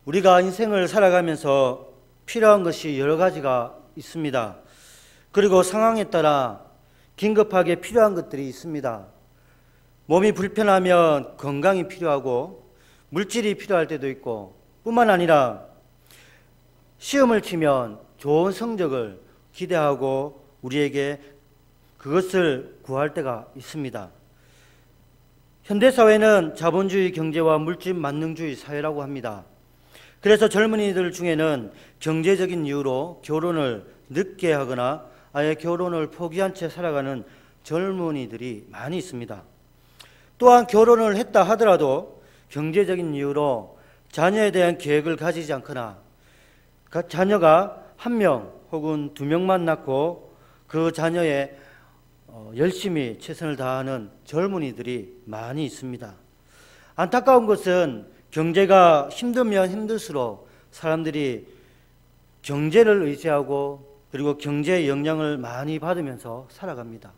우리가 인생을 살아가면서 필요한 것이 여러 가지가 있습니다. 그리고 상황에 따라 긴급하게 필요한 것들이 있습니다. 몸이 불편하면 건강이 필요하고 물질이 필요할 때도 있고, 뿐만 아니라 시험을 치면 좋은 성적을 기대하고 우리에게 그것을 구할 때가 있습니다. 현대사회는 자본주의 경제와 물질 만능주의 사회라고 합니다. 그래서 젊은이들 중에는 경제적인 이유로 결혼을 늦게 하거나 아예 결혼을 포기한 채 살아가는 젊은이들이 많이 있습니다. 또한 결혼을 했다 하더라도 경제적인 이유로 자녀에 대한 계획을 가지지 않거나 자녀가 한 명 혹은 두 명만 낳고 그 자녀에 열심히 최선을 다하는 젊은이들이 많이 있습니다. 안타까운 것은 경제가 힘들면 힘들수록 사람들이 경제를 의지하고 그리고 경제의 영향을 많이 받으면서 살아갑니다.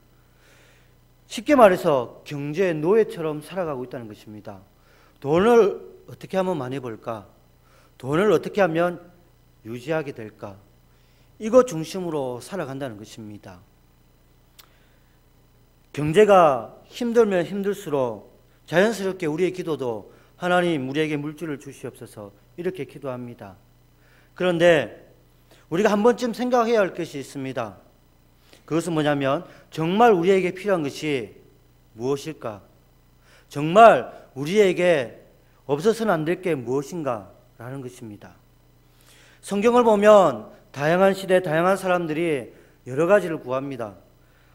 쉽게 말해서 경제의 노예처럼 살아가고 있다는 것입니다. 돈을 어떻게 하면 많이 벌까? 돈을 어떻게 하면 유지하게 될까? 이거 중심으로 살아간다는 것입니다. 경제가 힘들면 힘들수록 자연스럽게 우리의 기도도 하나님 우리에게 물질을 주시옵소서 이렇게 기도합니다. 그런데 우리가 한 번쯤 생각해야 할 것이 있습니다. 그것은 뭐냐면 정말 우리에게 필요한 것이 무엇일까? 정말 우리에게 없어서는 안 될 게 무엇인가? 라는 것입니다. 성경을 보면 다양한 시대 다양한 사람들이 여러 가지를 구합니다.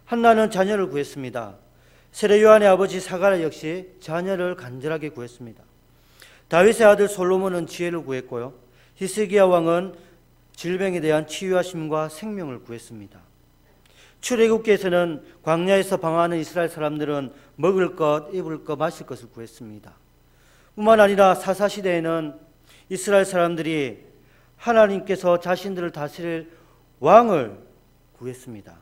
한나는 자녀를 구했습니다. 세례 요한의 아버지 사가랴 역시 자녀를 간절하게 구했습니다. 다윗의 아들 솔로몬은 지혜를 구했고요. 히스기야 왕은 질병에 대한 치유하심과 생명을 구했습니다. 출애굽기에서는 광야에서 방황하는 이스라엘 사람들은 먹을 것, 입을 것, 마실 것을 구했습니다. 뿐만 아니라 사사시대에는 이스라엘 사람들이 하나님께서 자신들을 다스릴 왕을 구했습니다.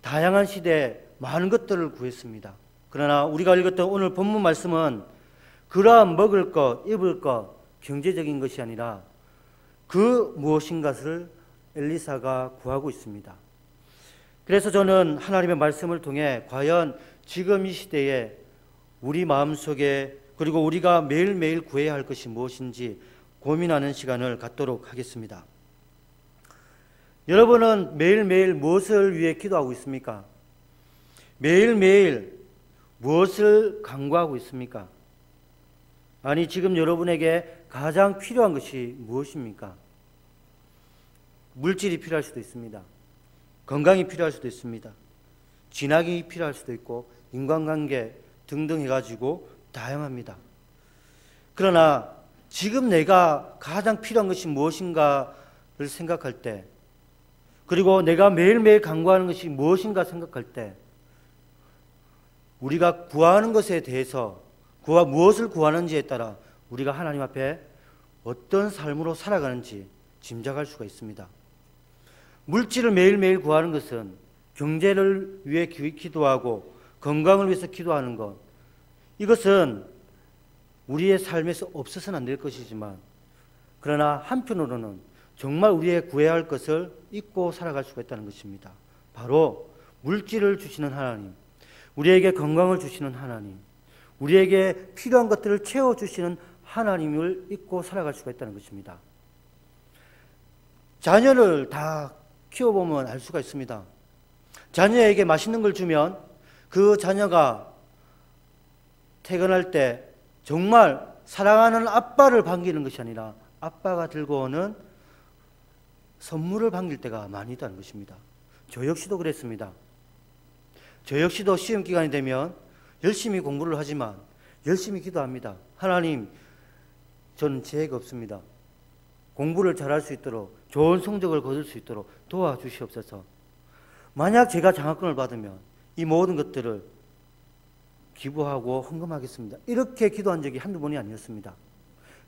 다양한 시대에 많은 것들을 구했습니다. 그러나 우리가 읽었던 오늘 본문 말씀은 그러한 먹을 것, 입을 것, 경제적인 것이 아니라 그 무엇인가를 엘리사가 구하고 있습니다. 그래서 저는 하나님의 말씀을 통해 과연 지금 이 시대에 우리 마음속에 그리고 우리가 매일매일 구해야 할 것이 무엇인지 고민하는 시간을 갖도록 하겠습니다. 여러분은 매일매일 무엇을 위해 기도하고 있습니까? 매일매일 무엇을 간구하고 있습니까? 아니, 지금 여러분에게 가장 필요한 것이 무엇입니까? 물질이 필요할 수도 있습니다. 건강이 필요할 수도 있습니다. 진학이 필요할 수도 있고 인간관계 등등 해가지고 다양합니다. 그러나 지금 내가 가장 필요한 것이 무엇인가를 생각할 때, 그리고 내가 매일매일 간구하는 것이 무엇인가 생각할 때, 우리가 구하는 것에 대해서 무엇을 구하는지에 따라 우리가 하나님 앞에 어떤 삶으로 살아가는지 짐작할 수가 있습니다. 물질을 매일매일 구하는 것은 경제를 위해 기도하고 건강을 위해서 기도하는 것, 이것은 우리의 삶에서 없어서는 안 될 것이지만, 그러나 한편으로는 정말 우리의 구해야 할 것을 잊고 살아갈 수가 있다는 것입니다. 바로 물질을 주시는 하나님, 우리에게 건강을 주시는 하나님, 우리에게 필요한 것들을 채워주시는 하나님을 잊고 살아갈 수가 있다는 것입니다. 자녀를 다 키워보면 알 수가 있습니다. 자녀에게 맛있는 걸 주면 그 자녀가 퇴근할 때 정말 사랑하는 아빠를 반기는 것이 아니라 아빠가 들고 오는 선물을 반길 때가 많이 있다는 것입니다. 저 역시도 그랬습니다. 저 역시도 시험 기간이 되면 열심히 공부를 하지만 열심히 기도합니다. 하나님, 저는 지혜가 없습니다. 공부를 잘할 수 있도록, 좋은 성적을 거둘 수 있도록 도와주시옵소서. 만약 제가 장학금을 받으면 이 모든 것들을 기부하고 헌금하겠습니다. 이렇게 기도한 적이 한두 번이 아니었습니다.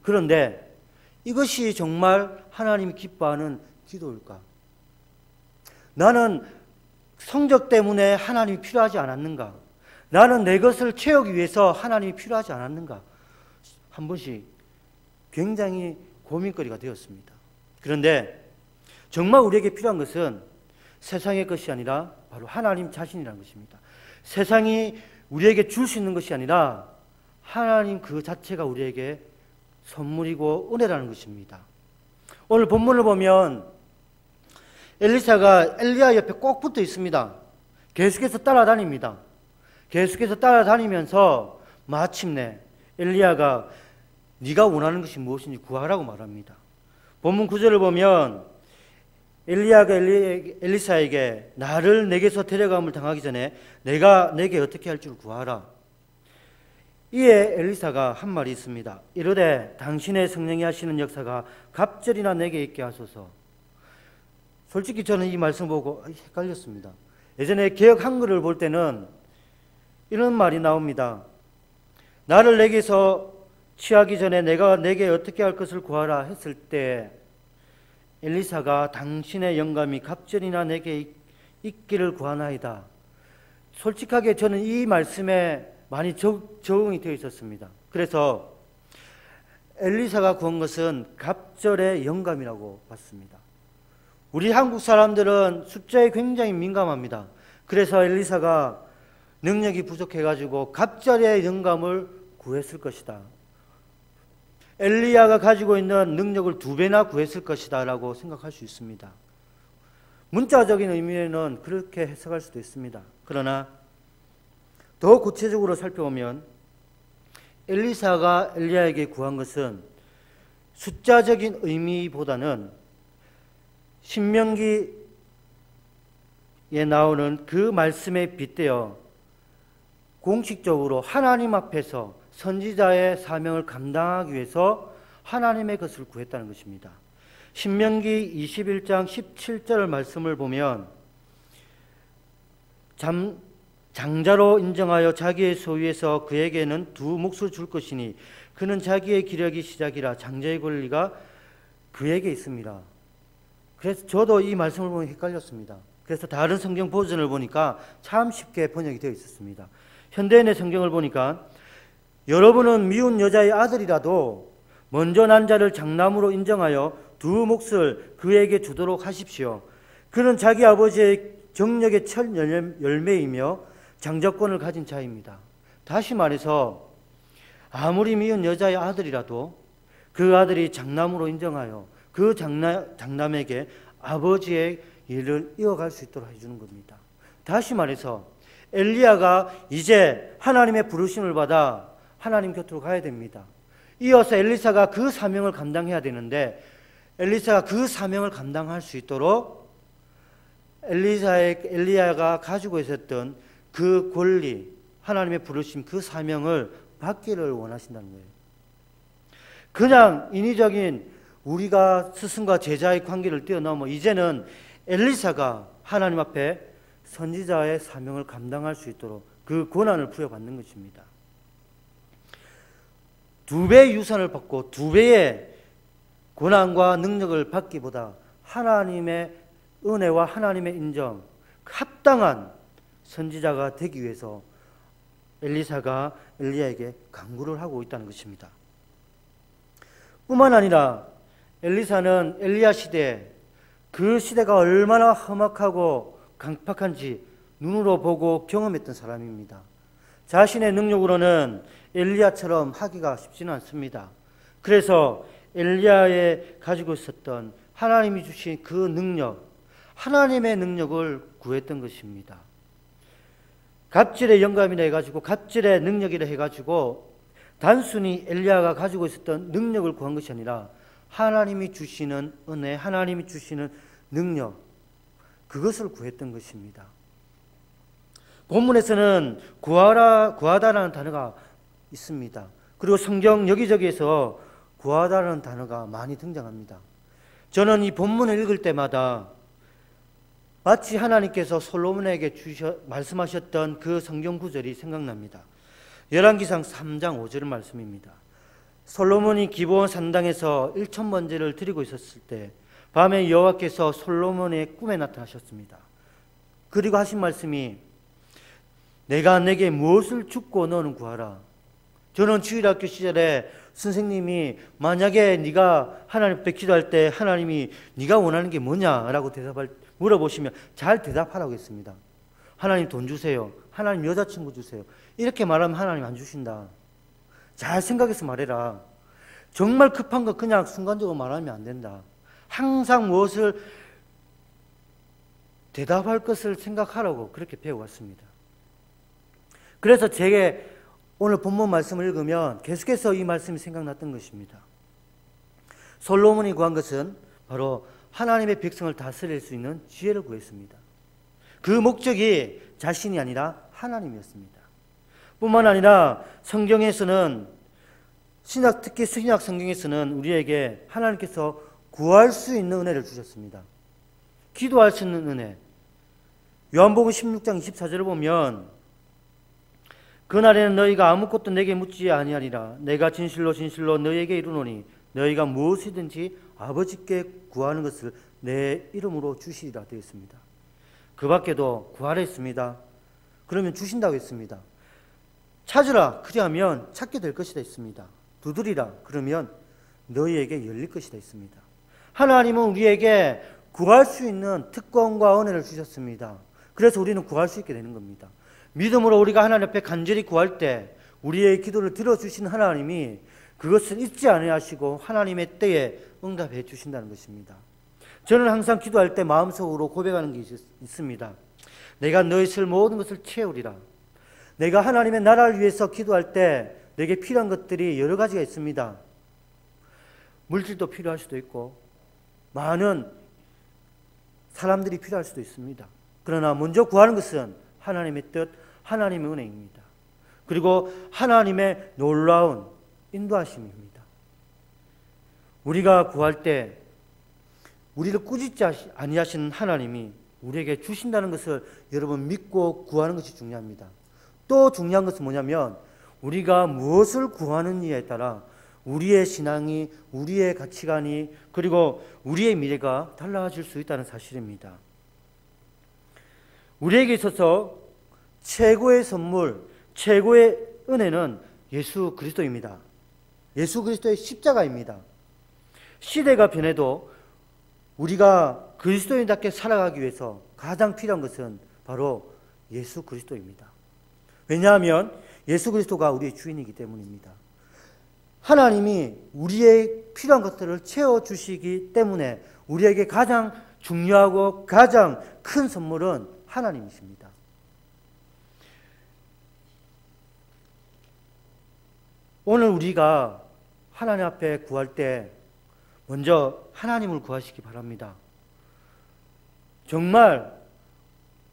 그런데 이것이 정말 하나님이 기뻐하는 기도일까? 나는 성적 때문에 하나님이 필요하지 않았는가? 나는 내 것을 채우기 위해서 하나님이 필요하지 않았는가? 한 번씩 굉장히 고민거리가 되었습니다. 그런데 정말 우리에게 필요한 것은 세상의 것이 아니라 바로 하나님 자신이라는 것입니다. 세상이 우리에게 줄 수 있는 것이 아니라 하나님 그 자체가 우리에게 선물이고 은혜라는 것입니다. 오늘 본문을 보면 엘리사가 엘리야 옆에 꼭 붙어 있습니다. 계속해서 따라다닙니다. 계속해서 따라다니면서 마침내 엘리야가 네가 원하는 것이 무엇인지 구하라고 말합니다. 본문 9절을 보면 엘리야가 엘리사에게 나를 내게서 데려감을 당하기 전에 내가 내게 어떻게 할 줄 구하라. 이에 엘리사가 한 말이 있습니다. 이르되 당신의 성령이 하시는 역사가 갑절이나 내게 있게 하소서. 솔직히 저는 이 말씀 보고 헷갈렸습니다. 예전에 개역 한글을 볼 때는 이런 말이 나옵니다. 나를 내게서 취하기 전에 내가 내게 어떻게 할 것을 구하라 했을 때 엘리사가 당신의 영감이 갑절이나 내게 있기를 구하나이다. 솔직하게 저는 이 말씀에 많이 적응이 되어 있었습니다. 그래서 엘리사가 구한 것은 갑절의 영감이라고 봤습니다. 우리 한국 사람들은 숫자에 굉장히 민감합니다. 그래서 엘리사가 능력이 부족해가지고 갑절의 영감을 구했을 것이다. 엘리야가 가지고 있는 능력을 2배나 구했을 것이다 라고 생각할 수 있습니다. 문자적인 의미에는 그렇게 해석할 수도 있습니다. 그러나 더 구체적으로 살펴보면 엘리사가 엘리야에게 구한 것은 숫자적인 의미보다는 신명기에 나오는 그 말씀에 빗대어 공식적으로 하나님 앞에서 선지자의 사명을 감당하기 위해서 하나님의 것을 구했다는 것입니다. 신명기 21장 17절 말씀을 보면 장자로 인정하여 자기의 소유에서 그에게는 2 몫을 줄 것이니 그는 자기의 기력이 시작이라 장자의 권리가 그에게 있습니다. 그래서 저도 이 말씀을 보면 헷갈렸습니다. 그래서 다른 성경 버전을 보니까 참 쉽게 번역이 되어 있었습니다. 현대인의 성경을 보니까 여러분은 미운 여자의 아들이라도 먼저 난 자를 장남으로 인정하여 2 몫을 그에게 주도록 하십시오. 그는 자기 아버지의 정력의 첫 열매이며 장자권을 가진 자입니다. 다시 말해서 아무리 미운 여자의 아들이라도 그 아들이 장남으로 인정하여 그 장남에게 아버지의 일을 이어갈 수 있도록 해주는 겁니다. 다시 말해서 엘리야가 이제 하나님의 부르심을 받아 하나님 곁으로 가야 됩니다. 이어서 엘리사가 그 사명을 감당해야 되는데 엘리사가 그 사명을 감당할 수 있도록 엘리야가 가지고 있었던 그 권리, 하나님의 부르심, 그 사명을 받기를 원하신다는 거예요. 그냥 인위적인 우리가 스승과 제자의 관계를 뛰어넘어 이제는 엘리사가 하나님 앞에 선지자의 사명을 감당할 수 있도록 그 권한을 부여받는 것입니다. 2배의 유산을 받고 2배의 권한과 능력을 받기보다 하나님의 은혜와 하나님의 인정, 합당한 선지자가 되기 위해서 엘리사가 엘리야에게 간구를 하고 있다는 것입니다. 뿐만 아니라 엘리사는 엘리야 시대에 그 시대가 얼마나 험악하고 강팍한지 눈으로 보고 경험했던 사람입니다. 자신의 능력으로는 엘리야처럼 하기가 쉽지는 않습니다. 그래서 엘리야에 가지고 있었던 하나님이 주신 그 능력, 하나님의 능력을 구했던 것입니다. 갑질의 영감이라 해가지고 갑질의 능력이라 해가지고 단순히 엘리야가 가지고 있었던 능력을 구한 것이 아니라 하나님이 주시는 은혜, 하나님이 주시는 능력, 그것을 구했던 것입니다. 본문에서는 구하다라는 단어가 있습니다. 그리고 성경 여기저기에서 구하다라는 단어가 많이 등장합니다. 저는 이 본문을 읽을 때마다 마치 하나님께서 솔로몬에게 말씀하셨던 그 성경 구절이 생각납니다. 열왕기상 3장 5절 말씀입니다. 솔로몬이 기브온 산당에서 1000번제를 드리고 있었을 때 밤에 여호와께서 솔로몬의 꿈에 나타나셨습니다. 그리고 하신 말씀이 내가 내게 무엇을 줍고 너는 구하라. 저는 주일학교 시절에 선생님이 만약에 네가 하나님 앞에 기도할 때 하나님이 네가 원하는 게 뭐냐라고 물어보시면 잘 대답하라고 했습니다. 하나님 돈 주세요. 하나님 여자친구 주세요. 이렇게 말하면 하나님 안 주신다. 잘 생각해서 말해라. 정말 급한 거 그냥 순간적으로 말하면 안 된다. 항상 무엇을 대답할 것을 생각하라고 그렇게 배워왔습니다. 그래서 제게 오늘 본문 말씀을 읽으면 계속해서 이 말씀이 생각났던 것입니다. 솔로몬이 구한 것은 바로 하나님의 백성을 다스릴 수 있는 지혜를 구했습니다. 그 목적이 자신이 아니라 하나님이었습니다. 뿐만 아니라 성경에서는 특히 신약 성경에서는 우리에게 하나님께서 구할 수 있는 은혜를 주셨습니다. 기도할 수 있는 은혜. 요한복음 16장 24절을 보면 그날에는 너희가 아무것도 내게 묻지 아니하리라. 내가 진실로 진실로 너희에게 이르노니 너희가 무엇이든지 아버지께 구하는 것을 내 이름으로 주시리라 되어 있습니다. 그 밖에도 구하라 했습니다. 그러면 주신다고 했습니다. 찾으라 그리하면 찾게 될 것이다 했습니다. 두드리라 그러면 너희에게 열릴 것이다 했습니다. 하나님은 우리에게 구할 수 있는 특권과 은혜를 주셨습니다. 그래서 우리는 구할 수 있게 되는 겁니다. 믿음으로 우리가 하나님 앞에 간절히 구할 때 우리의 기도를 들어주신 하나님이 그것을 잊지 아니하시고 하나님의 때에 응답해 주신다는 것입니다. 저는 항상 기도할 때 마음속으로 고백하는 게 있습니다. 내가 너희 쓸 모든 것을 채우리라. 내가 하나님의 나라를 위해서 기도할 때 내게 필요한 것들이 여러 가지가 있습니다. 물질도 필요할 수도 있고 많은 사람들이 필요할 수도 있습니다. 그러나 먼저 구하는 것은 하나님의 뜻, 하나님의 은혜입니다. 그리고 하나님의 놀라운 인도하심입니다. 우리가 구할 때 우리를 꾸짖지 아니하시는 하나님이 우리에게 주신다는 것을 여러분 믿고 구하는 것이 중요합니다. 또 중요한 것은 뭐냐면 우리가 무엇을 구하느냐에 따라 우리의 신앙이, 우리의 가치관이, 그리고 우리의 미래가 달라질 수 있다는 사실입니다. 우리에게 있어서 최고의 선물, 최고의 은혜는 예수 그리스도입니다. 예수 그리스도의 십자가입니다. 시대가 변해도 우리가 그리스도인답게 살아가기 위해서 가장 필요한 것은 바로 예수 그리스도입니다. 왜냐하면 예수 그리스도가 우리의 주인이기 때문입니다. 하나님이 우리의 필요한 것들을 채워주시기 때문에 우리에게 가장 중요하고 가장 큰 선물은 하나님이십니다. 오늘 우리가 하나님 앞에 구할 때 먼저 하나님을 구하시기 바랍니다. 정말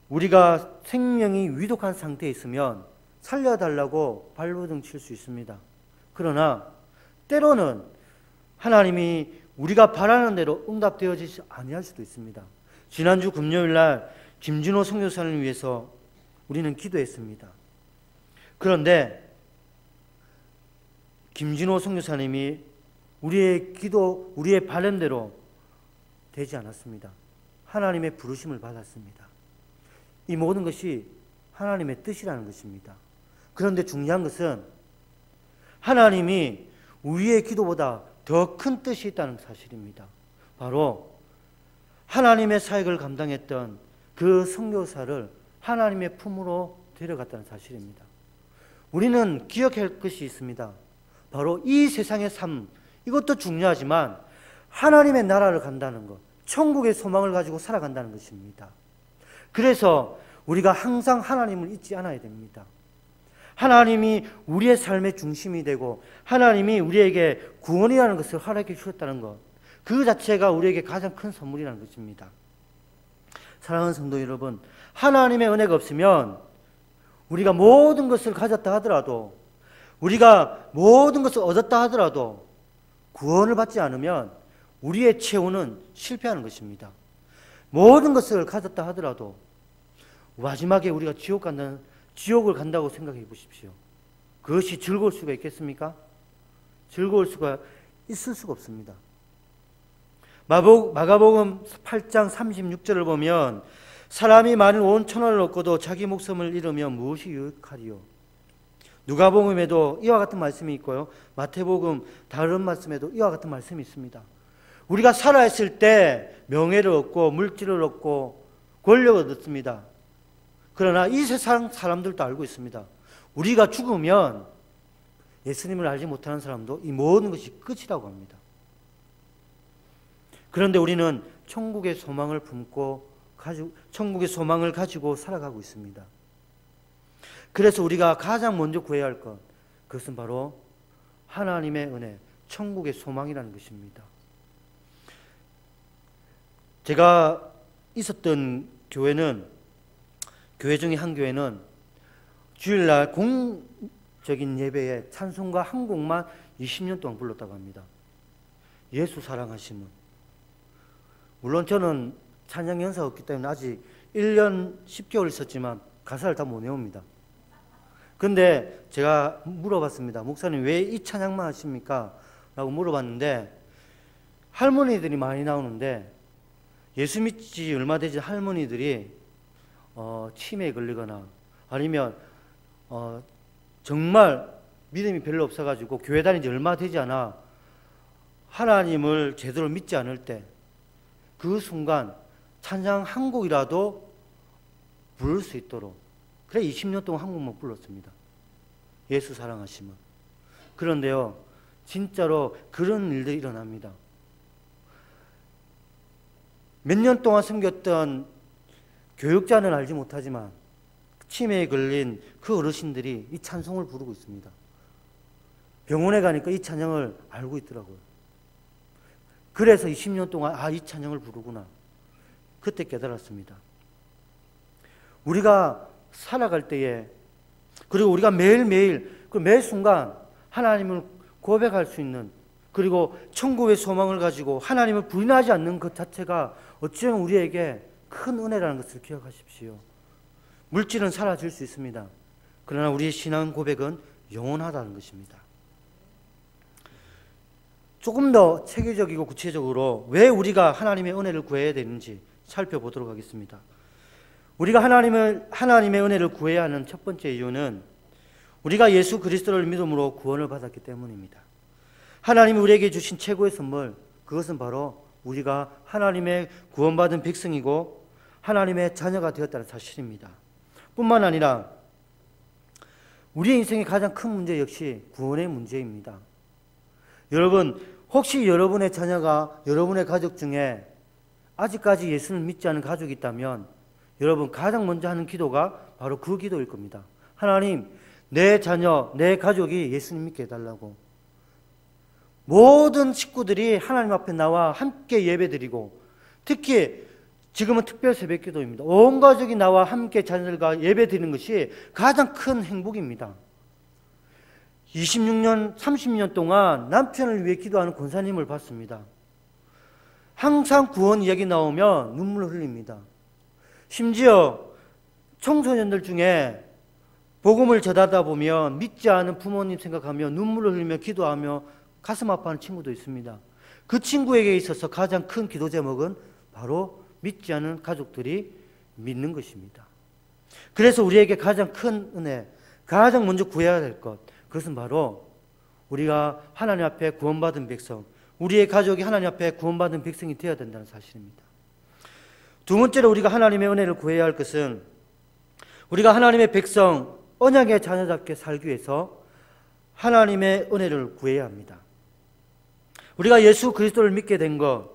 우리가 생명이 위독한 상태에 있으면 살려달라고 발버둥 칠 수 있습니다. 그러나 때로는 하나님이 우리가 바라는 대로 응답되어지지 아니할 수도 있습니다. 지난주 금요일 날 김진호 선교사를 위해서 우리는 기도했습니다. 그런데 김진호 선교사님이 우리의 기도, 우리의 바람대로 되지 않았습니다. 하나님의 부르심을 받았습니다. 이 모든 것이 하나님의 뜻이라는 것입니다. 그런데 중요한 것은 하나님이 우리의 기도보다 더 큰 뜻이 있다는 사실입니다. 바로 하나님의 사역을 감당했던 그 선교사를 하나님의 품으로 데려갔다는 사실입니다. 우리는 기억할 것이 있습니다. 바로 이 세상의 삶, 이것도 중요하지만 하나님의 나라를 간다는 것, 천국의 소망을 가지고 살아간다는 것입니다. 그래서 우리가 항상 하나님을 잊지 않아야 됩니다. 하나님이 우리의 삶의 중심이 되고 하나님이 우리에게 구원이라는 것을 허락해 주셨다는 것, 그 자체가 우리에게 가장 큰 선물이라는 것입니다. 사랑하는 성도 여러분, 하나님의 은혜가 없으면 우리가 모든 것을 가졌다 하더라도, 우리가 모든 것을 얻었다 하더라도 구원을 받지 않으면 우리의 최후는 실패하는 것입니다. 모든 것을 가졌다 하더라도 마지막에 우리가 지옥을 간다고 생각해 보십시오. 그것이 즐거울 수가 있겠습니까? 즐거울 수가 있을 수가 없습니다. 마가복음 8장 36절을 보면 사람이 만일 온 천하를 얻고도 자기 목숨을 잃으면 무엇이 유익하리요? 누가복음에도 이와 같은 말씀이 있고요. 마태복음 다른 말씀에도 이와 같은 말씀이 있습니다. 우리가 살아있을 때 명예를 얻고 물질을 얻고 권력을 얻습니다. 그러나 이 세상 사람들도 알고 있습니다. 우리가 죽으면 예수님을 알지 못하는 사람도 이 모든 것이 끝이라고 합니다. 그런데 우리는 천국의 소망을 가지고 살아가고 있습니다. 그래서 우리가 가장 먼저 구해야 할 것, 그것은 바로 하나님의 은혜, 천국의 소망이라는 것입니다. 제가 있었던 교회 중에 한 교회는 주일날 공적인 예배에 찬송가 한 곡만 20년 동안 불렀다고 합니다. 예수 사랑하심은. 물론 저는 찬양 연사가 없기 때문에 아직 1년 10개월 있었지만 가사를 다 못 외웁니다. 근데 제가 물어봤습니다. 목사님 왜 이 찬양만 하십니까? 라고 물어봤는데 할머니들이 많이 나오는데 예수 믿지 얼마 되지 할머니들이 치매에 걸리거나 아니면 정말 믿음이 별로 없어가지고 교회 다닌 지 얼마 되지 않아 하나님을 제대로 믿지 않을 때 그 순간 찬양 한 곡이라도 부를 수 있도록 그래 20년 동안 한 곡만 불렀습니다. 예수 사랑하시면. 그런데요 진짜로 그런 일들이 일어납니다. 몇 년 동안 섬겼던 교육자는 알지 못하지만 치매에 걸린 그 어르신들이 이 찬송을 부르고 있습니다. 병원에 가니까 이 찬양을 알고 있더라고요. 그래서 20년 동안 이 찬양을 부르구나. 그때 깨달았습니다. 우리가 살아갈 때에 그리고 우리가 매일매일 매 순간 하나님을 고백할 수 있는 그리고 천국의 소망을 가지고 하나님을 부인하지 않는 것 자체가 어쩌면 우리에게 큰 은혜라는 것을 기억하십시오. 물질은 사라질 수 있습니다. 그러나 우리의 신앙 고백은 영원하다는 것입니다. 조금 더 체계적이고 구체적으로 왜 우리가 하나님의 은혜를 구해야 되는지 살펴보도록 하겠습니다. 우리가 하나님의 은혜를 구해야 하는 첫 번째 이유는 우리가 예수 그리스도를 믿음으로 구원을 받았기 때문입니다. 하나님이 우리에게 주신 최고의 선물, 그것은 바로 우리가 하나님의 구원받은 백성이고 하나님의 자녀가 되었다는 사실입니다. 뿐만 아니라 우리의 인생의 가장 큰 문제 역시 구원의 문제입니다. 여러분, 혹시 여러분의 자녀가 여러분의 가족 중에 아직까지 예수를 믿지 않은 가족이 있다면 여러분 가장 먼저 하는 기도가 바로 그 기도일 겁니다. 하나님, 내 자녀, 내 가족이 예수님 믿게 해달라고. 모든 식구들이 하나님 앞에 나와 함께 예배드리고 특히 지금은 특별 새벽 기도입니다. 온 가족이 나와 함께 자녀들과 예배드리는 것이 가장 큰 행복입니다. 26년, 30년 동안 남편을 위해 기도하는 권사님을 봤습니다. 항상 구원 이야기 나오면 눈물을 흘립니다. 심지어 청소년들 중에 복음을 전하다 보면 믿지 않은 부모님 생각하며 눈물을 흘리며 기도하며 가슴 아파하는 친구도 있습니다. 그 친구에게 있어서 가장 큰 기도 제목은 바로 믿지 않은 가족들이 믿는 것입니다. 그래서 우리에게 가장 큰 은혜, 가장 먼저 구해야 될 것, 그것은 바로 우리가 하나님 앞에 구원받은 백성, 우리의 가족이 하나님 앞에 구원받은 백성이 되어야 된다는 사실입니다. 두 번째로 우리가 하나님의 은혜를 구해야 할 것은 우리가 하나님의 백성, 언약의 자녀답게 살기 위해서 하나님의 은혜를 구해야 합니다. 우리가 예수 그리스도를 믿게 된 것,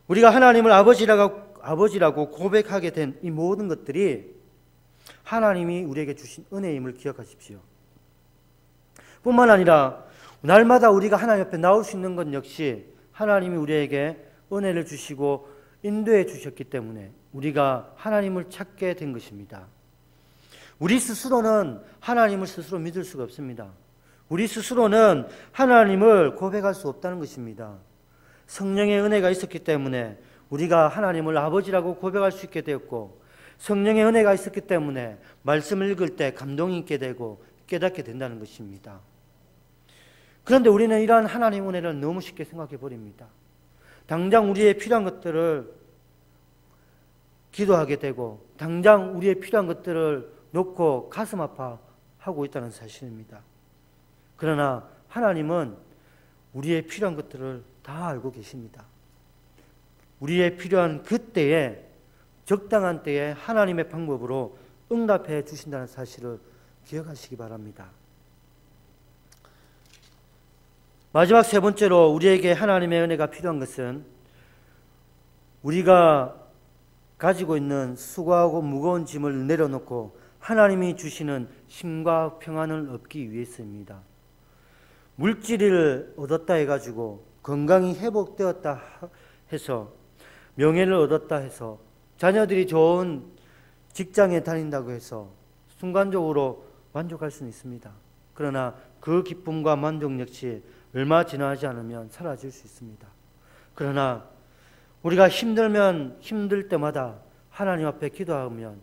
우리가 하나님을 아버지라고 고백하게 된 이 모든 것들이 하나님이 우리에게 주신 은혜임을 기억하십시오. 뿐만 아니라 날마다 우리가 하나님 앞에 나올 수 있는 것 역시 하나님이 우리에게 은혜를 주시고 인도해 주셨기 때문에 우리가 하나님을 찾게 된 것입니다. 우리 스스로는 하나님을 스스로 믿을 수가 없습니다. 우리 스스로는 하나님을 고백할 수 없다는 것입니다. 성령의 은혜가 있었기 때문에 우리가 하나님을 아버지라고 고백할 수 있게 되었고 성령의 은혜가 있었기 때문에 말씀을 읽을 때 감동이 있게 되고 깨닫게 된다는 것입니다. 그런데 우리는 이러한 하나님의 은혜를 너무 쉽게 생각해 버립니다. 당장 우리의 필요한 것들을 기도하게 되고 당장 우리의 필요한 것들을 놓고 가슴 아파하고 있다는 사실입니다. 그러나 하나님은 우리의 필요한 것들을 다 알고 계십니다. 우리의 필요한 그때에, 적당한 때에 하나님의 방법으로 응답해 주신다는 사실을 기억하시기 바랍니다. 마지막 세 번째로 우리에게 하나님의 은혜가 필요한 것은 우리가 가지고 있는 수고하고 무거운 짐을 내려놓고 하나님이 주시는 힘과 평안을 얻기 위해서입니다. 물질을 얻었다 해가지고 건강이 회복되었다 해서 명예를 얻었다 해서 자녀들이 좋은 직장에 다닌다고 해서 순간적으로 만족할 수는 있습니다. 그러나 그 기쁨과 만족 역시 얼마 지나지 않으면 사라질 수 있습니다. 그러나 우리가 힘들 때마다 하나님 앞에 기도하면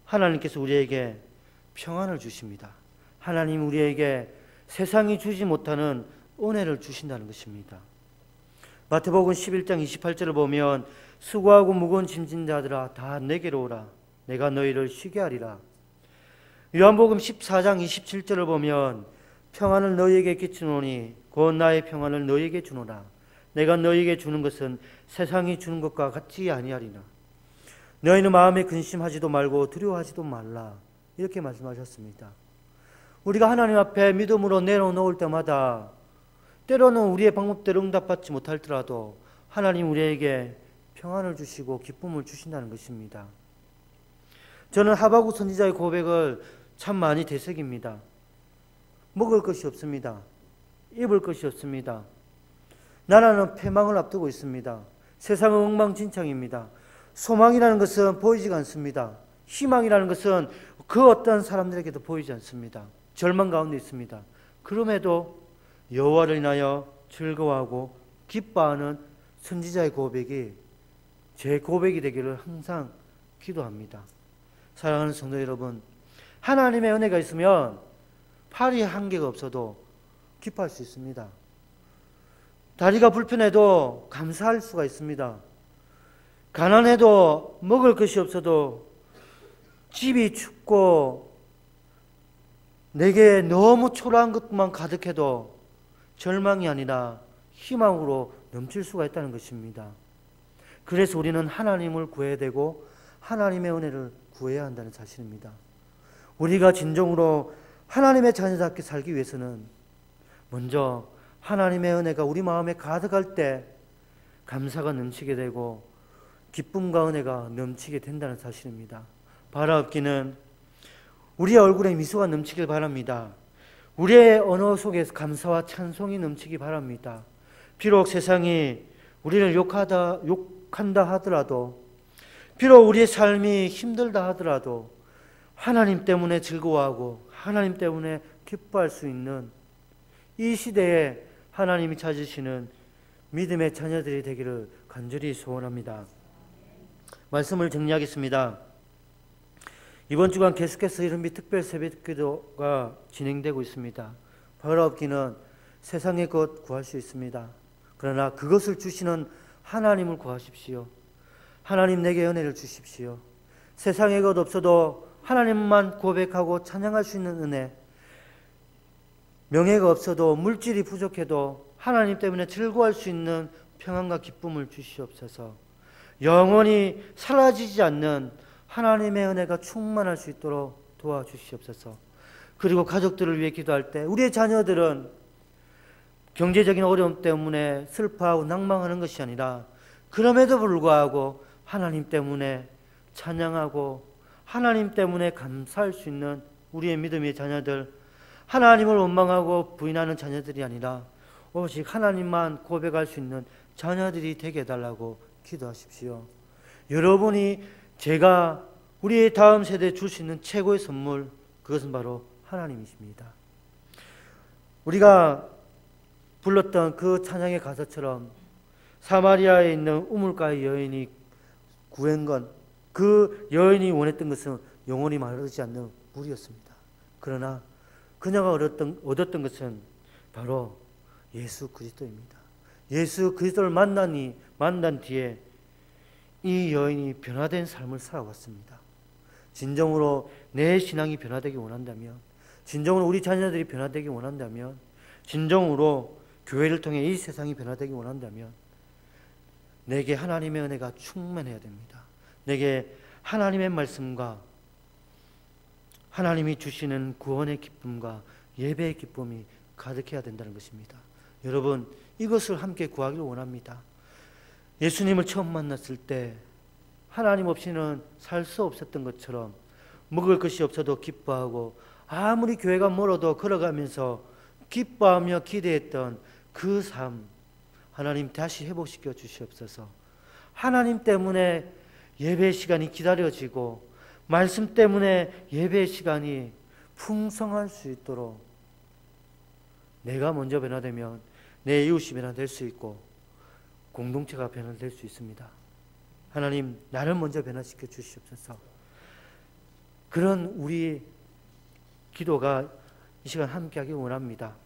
하나님께서 우리에게 평안을 주십니다. 하나님 우리에게 세상이 주지 못하는 은혜를 주신다는 것입니다. 마태복음 11장 28절을 보면 수고하고 무거운 짐진 자들아 다 내게로 오라 내가 너희를 쉬게 하리라. 요한복음 14장 27절을 보면 평안을 너희에게 끼치노니 곧 나의 평안을 너희에게 주노라. 내가 너희에게 주는 것은 세상이 주는 것과 같지 아니하리라. 너희는 마음에 근심하지도 말고 두려워하지도 말라. 이렇게 말씀하셨습니다. 우리가 하나님 앞에 믿음으로 내려놓을 때마다 때로는 우리의 방법대로 응답받지 못할지라도 하나님 우리에게 평안을 주시고 기쁨을 주신다는 것입니다. 저는 하박국 선지자의 고백을 참 많이 되새깁니다. 먹을 것이 없습니다. 입을 것이 없습니다. 나라는 패망을 앞두고 있습니다. 세상은 엉망진창입니다. 소망이라는 것은 보이지가 않습니다. 희망이라는 것은 그 어떤 사람들에게도 보이지 않습니다. 절망 가운데 있습니다. 그럼에도 여호와를 인하여 즐거워하고 기뻐하는 선지자의 고백이 제 고백이 되기를 항상 기도합니다. 사랑하는 성도 여러분, 하나님의 은혜가 있으면 팔이 한 개가 없어도 기뻐할 수 있습니다. 다리가 불편해도 감사할 수가 있습니다. 가난해도 먹을 것이 없어도 집이 춥고 내게 너무 초라한 것만 가득해도 절망이 아니라 희망으로 넘칠 수가 있다는 것입니다. 그래서 우리는 하나님을 구해야 되고 하나님의 은혜를 구해야 한다는 사실입니다. 우리가 진정으로 하나님의 자녀답게 살기 위해서는 먼저 하나님의 은혜가 우리 마음에 가득할 때 감사가 넘치게 되고 기쁨과 은혜가 넘치게 된다는 사실입니다. 바라옵기는 우리의 얼굴에 미소가 넘치길 바랍니다. 우리의 언어 속에서 감사와 찬송이 넘치기 바랍니다. 비록 세상이 우리를 욕한다 하더라도, 비록 우리의 삶이 힘들다 하더라도 하나님 때문에 즐거워하고 하나님 때문에 기뻐할 수 있는 이 시대에 하나님이 찾으시는 믿음의 자녀들이 되기를 간절히 소원합니다. 말씀을 정리하겠습니다. 이번 주간 계속해서 이른비 특별 새벽기도가 진행되고 있습니다. 바라옵기는 세상의 것 구할 수 있습니다. 그러나 그것을 주시는 하나님을 구하십시오. 하나님 내게 은혜를 주십시오. 세상의 것 없어도 하나님만 고백하고 찬양할 수 있는 은혜, 명예가 없어도 물질이 부족해도 하나님 때문에 즐거워할 수 있는 평안과 기쁨을 주시옵소서. 영원히 사라지지 않는 하나님의 은혜가 충만할 수 있도록 도와주시옵소서. 그리고 가족들을 위해 기도할 때 우리의 자녀들은 경제적인 어려움 때문에 슬퍼하고 낭망하는 것이 아니라 그럼에도 불구하고 하나님 때문에 찬양하고 하나님 때문에 감사할 수 있는 우리의 믿음의 자녀들, 하나님을 원망하고 부인하는 자녀들이 아니라 오직 하나님만 고백할 수 있는 자녀들이 되게 해달라고 기도하십시오. 여러분이 제가 우리의 다음 세대에 줄 수 있는 최고의 선물, 그것은 바로 하나님이십니다. 우리가 불렀던 그 찬양의 가사처럼 사마리아에 있는 우물가의 여인이 구한 건, 그 여인이 원했던 것은 영원히 마르지 않는 물이었습니다. 그러나 그녀가 얻었던 것은 바로 예수 그리스도입니다. 예수 그리스도를 만난 뒤에 이 여인이 변화된 삶을 살아왔습니다. 진정으로 내 신앙이 변화되기 원한다면, 진정으로 우리 자녀들이 변화되기 원한다면 진정으로 교회를 통해 이 세상이 변화되기 원한다면 내게 하나님의 은혜가 충만해야 됩니다. 내게 하나님의 말씀과 하나님이 주시는 구원의 기쁨과 예배의 기쁨이 가득해야 된다는 것입니다. 여러분, 이것을 함께 구하기를 원합니다. 예수님을 처음 만났을 때 하나님 없이는 살 수 없었던 것처럼 먹을 것이 없어도 기뻐하고 아무리 교회가 멀어도 걸어가면서 기뻐하며 기대했던 그 삶, 하나님 다시 회복시켜 주시옵소서. 하나님 때문에 예배 시간이 기다려지고 말씀 때문에 예배 시간이 풍성할 수 있도록 내가 먼저 변화되면 내 이웃이 변화될 수 있고 공동체가 변화될 수 있습니다. 하나님, 나를 먼저 변화시켜 주시옵소서. 그런 우리 기도가 이 시간 함께하기 원합니다.